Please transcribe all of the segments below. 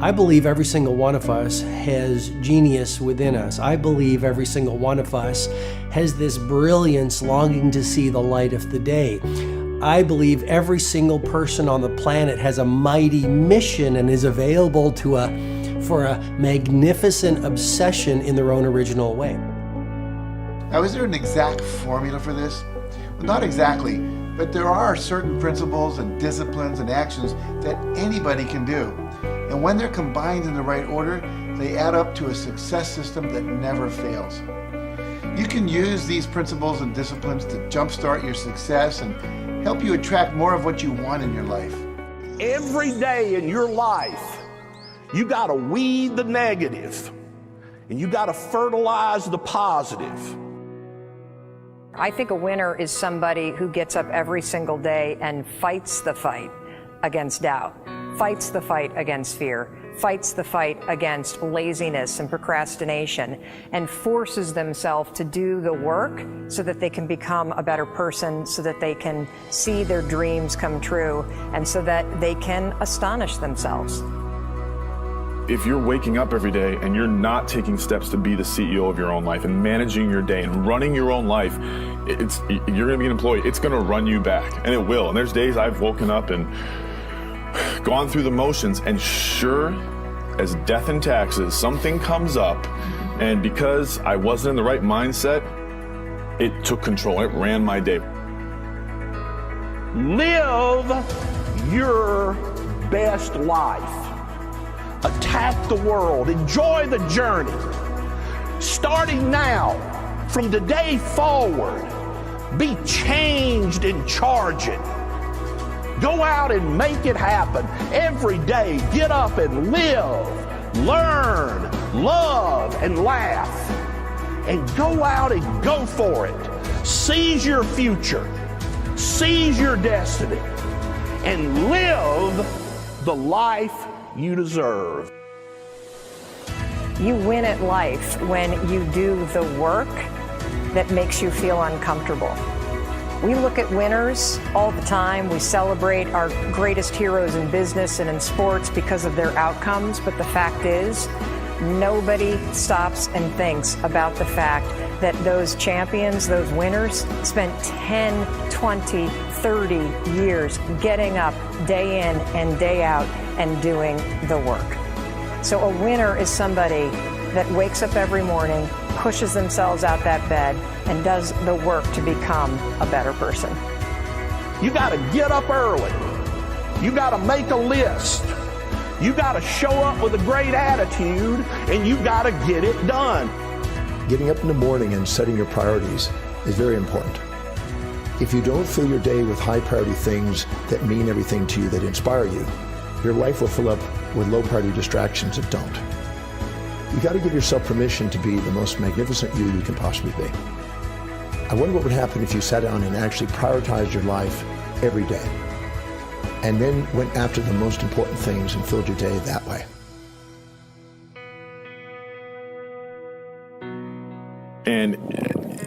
I believe every single one of us has genius within us. I believe every single one of us has this brilliance longing to see the light of the day. I believe every single person on the planet has a mighty mission and is available for a magnificent obsession in their own original way. Now, is there an exact formula for this? Well, not exactly, but there are certain principles and disciplines and actions that anybody can do. And when they're combined in the right order, they add up to a success system that never fails. You can use these principles and disciplines to jumpstart your success and help you attract more of what you want in your life. Every day in your life, you got to weed the negative and you got to fertilize the positive. I think a winner is somebody who gets up every single day and fights the fight against doubt, fights the fight against fear, fights the fight against laziness and procrastination, and forces themselves to do the work so that they can become a better person, so that they can see their dreams come true, and so that they can astonish themselves. If you're waking up every day and you're not taking steps to be the CEO of your own life and managing your day and running your own life, you're going to be an employee. It's going to run you back, and it will. And there's days I've woken up and gone through the motions, and sure as death and taxes, something comes up, and because I wasn't in the right mindset, it took control. It ran my day. Live your best life. Attack the world. Enjoy the journey. Starting now, from today forward, be changed and charge it. Go out and make it happen. Every day, get up and live, learn, love, and laugh. And go out and go for it. Seize your future. Seize your destiny. And live the life you deserve. You win at life when you do the work that makes you feel uncomfortable. We look at winners all the time. We celebrate our greatest heroes in business and in sports because of their outcomes. But the fact is, nobody stops and thinks about the fact that those champions, those winners, spent 10, 20, 30 years getting up day in and day out and doing the work. So a winner is somebody that wakes up every morning, pushes themselves out that bed, and does the work to become a better person. You got to get up early. You got to make a list. You got to show up with a great attitude, and you got to get it done. Getting up in the morning and setting your priorities is very important. If you don't fill your day with high priority things that mean everything to you, that inspire you, your life will fill up with low priority distractions that don't. You got to give yourself permission to be the most magnificent you can possibly be. I wonder what would happen if you sat down and actually prioritized your life every day, and then went after the most important things and filled your day that way. And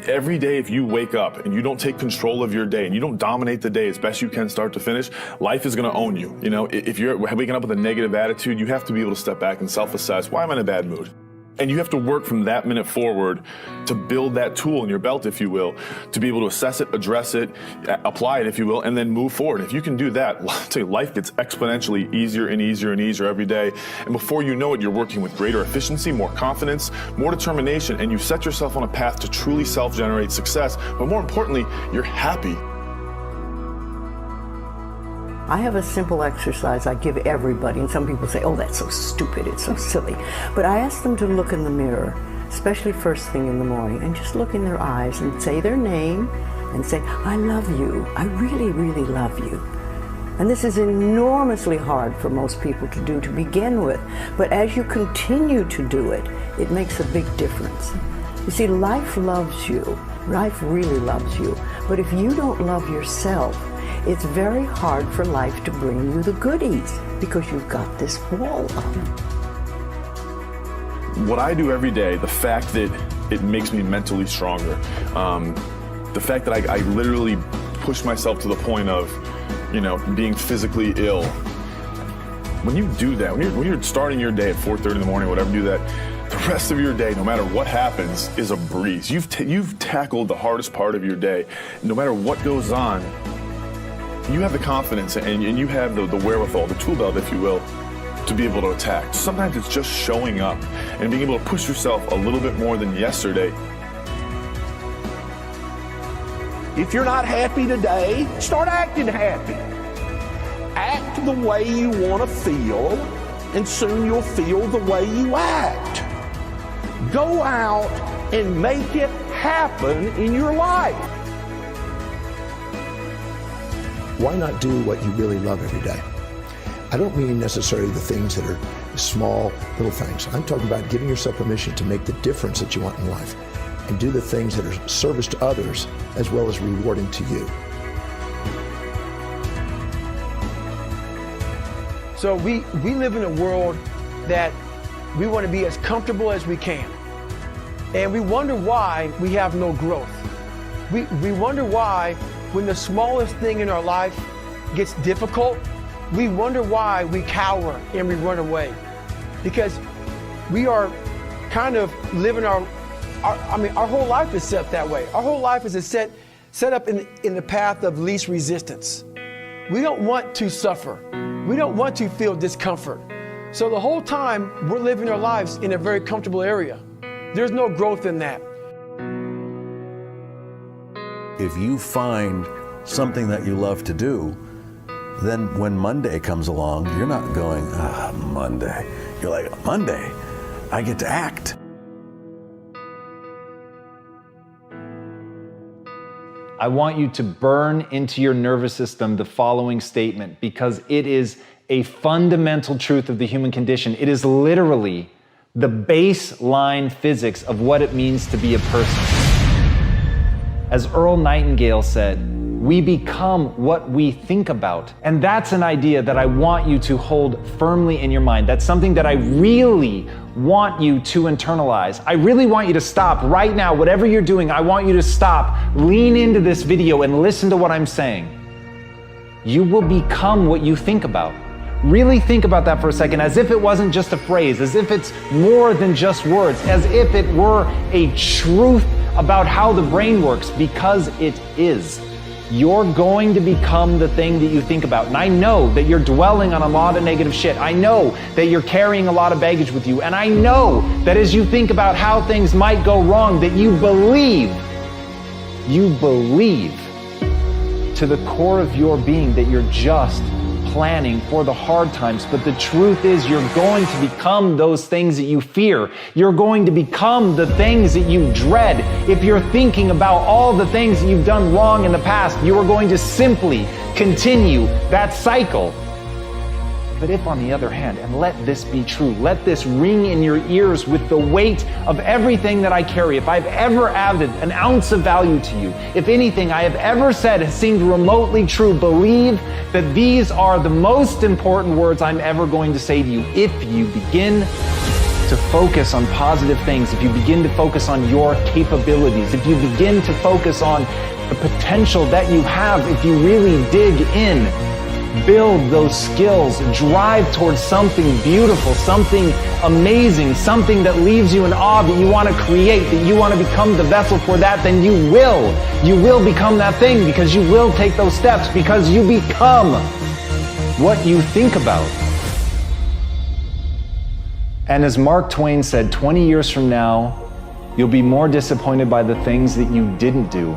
every day, if you wake up and you don't take control of your day and you don't dominate the day as best you can start to finish, life is going to own you. You know, if you're waking up with a negative attitude, you have to be able to step back and self-assess. Why am I in a bad mood? And you have to work from that minute forward to build that tool in your belt, if you will, to be able to assess it, address it, apply it, if you will, and then move forward. If you can do that, I'll tell you, life gets exponentially easier and easier and easier every day. And before you know it, you're working with greater efficiency, more confidence, more determination, and you set yourself on a path to truly self-generate success. But more importantly, you're happy. I have a simple exercise I give everybody, and some people say, oh, that's so stupid, it's so silly. But I ask them to look in the mirror, especially first thing in the morning, and just look in their eyes and say their name and say, I love you, I really, really love you. And this is enormously hard for most people to do to begin with, but as you continue to do it, it makes a big difference. You see, life loves you, life really loves you, but if you don't love yourself, it's very hard for life to bring you the goodies because you've got this wall up. What I do every day, the fact that it makes me mentally stronger, the fact that I literally push myself to the point of, being physically ill, When you do that, when you're starting your day at 4:30 in the morning, whatever, do that, the rest of your day, no matter what happens, is a breeze. You've tackled the hardest part of your day. No matter what goes on, you have the confidence and you have the wherewithal, the tool belt, if you will, to be able to attack. Sometimes it's just showing up and being able to push yourself a little bit more than yesterday. If you're not happy today, start acting happy. Act the way you want to feel, and soon you'll feel the way you act. Go out and make it happen in your life. Why not do what you really love every day? I don't mean necessarily the things that are small, little things. I'm talking about giving yourself permission to make the difference that you want in life and do the things that are service to others as well as rewarding to you. So we live in a world that we want to be as comfortable as we can. And we wonder why we have no growth. We wonder why when the smallest thing in our life gets difficult, we wonder why we cower and we run away. Because we are kind of living our whole life is set that way. Our whole life is set up in the path of least resistance. We don't want to suffer. We don't want to feel discomfort. So the whole time we're living our lives in a very comfortable area. There's no growth in that. If you find something that you love to do, then when Monday comes along, you're not going, Monday. You're like, Monday, I get to act. I want you to burn into your nervous system the following statement because it is a fundamental truth of the human condition. It is literally the baseline physics of what it means to be a person. As Earl Nightingale said, we become what we think about. And that's an idea that I want you to hold firmly in your mind. That's something that I really want you to internalize. I really want you to stop right now. Whatever you're doing, I want you to stop, lean into this video and listen to what I'm saying. You will become what you think about. Really think about that for a second, as if it wasn't just a phrase, as if it's more than just words, as if it were a truth about how the brain works, because it is. You're going to become the thing that you think about. And I know that you're dwelling on a lot of negative shit. I know that you're carrying a lot of baggage with you. And I know that as you think about how things might go wrong, that you believe to the core of your being that you're just planning for the hard times. But the truth is, you're going to become those things that you fear. You're going to become the things that you dread. If you're thinking about all the things that you've done wrong in the past, you are going to simply continue that cycle. But if, on the other hand, and let this be true, let this ring in your ears with the weight of everything that I carry, if I've ever added an ounce of value to you, if anything I have ever said has seemed remotely true, believe that these are the most important words I'm ever going to say to you. If you begin to focus on positive things, if you begin to focus on your capabilities, if you begin to focus on the potential that you have, if you really dig in, build those skills, drive towards something beautiful, something amazing, something that leaves you in awe, that you want to create, that you want to become the vessel for that, then you will become that thing, because you will take those steps, because you become what you think about. And as Mark Twain said, 20 years from now, you'll be more disappointed by the things that you didn't do.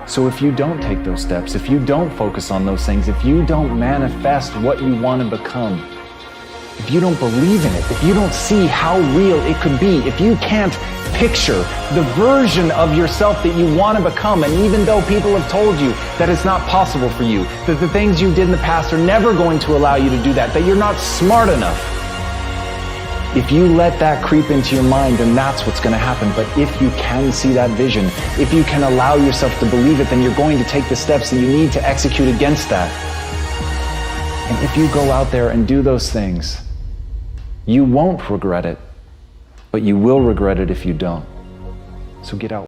So if you don't take those steps, if you don't focus on those things, if you don't manifest what you want to become, if you don't believe in it, if you don't see how real it could be, if you can't picture the version of yourself that you want to become, and even though people have told you that it's not possible for you, that the things you did in the past are never going to allow you to do that, that you're not smart enough, if you let that creep into your mind, then that's what's going to happen. But if you can see that vision, if you can allow yourself to believe it, then you're going to take the steps that you need to execute against that. And if you go out there and do those things, you won't regret it, but you will regret it if you don't. So get out.